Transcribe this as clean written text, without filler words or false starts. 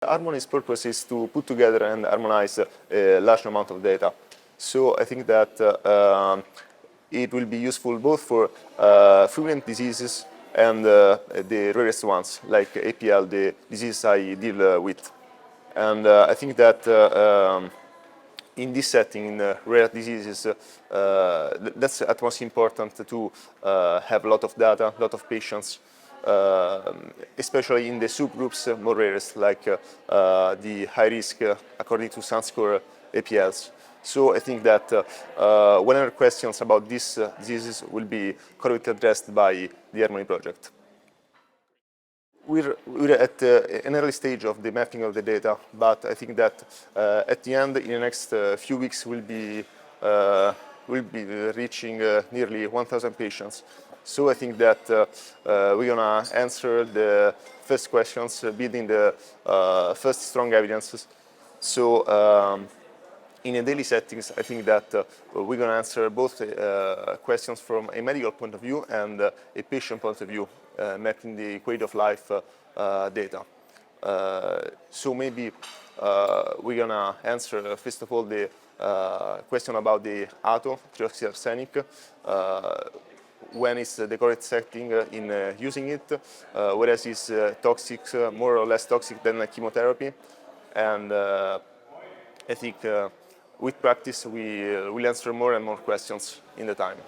Harmony's purpose is to put together and harmonize a large amount of data. So I think that it will be useful both for frequent diseases and the rarest ones, like APL, the disease I deal with. And I think that in this setting, in rare diseases, that's at most important to have a lot of data, a lot of patients, especially in the subgroups more rarest, like the high risk according to SunScore APLs. So I think that whenever questions about these diseases will be correctly addressed by the Harmony project. We're at an early stage of the mapping of the data, but I think that at the end, in the next few weeks, we'll be reaching nearly 1,000 patients. So I think that we're gonna answer the first questions, building the first strong evidences. So in a daily settings, I think that we're gonna answer both questions from a medical point of view and a patient point of view, mapping the quality of life data. So maybe we're gonna answer first of all the question about the ATO, trioxyarsenic, when is the correct setting in using it, whereas it's toxic, more or less toxic than chemotherapy, and I think with practice we will answer more and more questions in the time.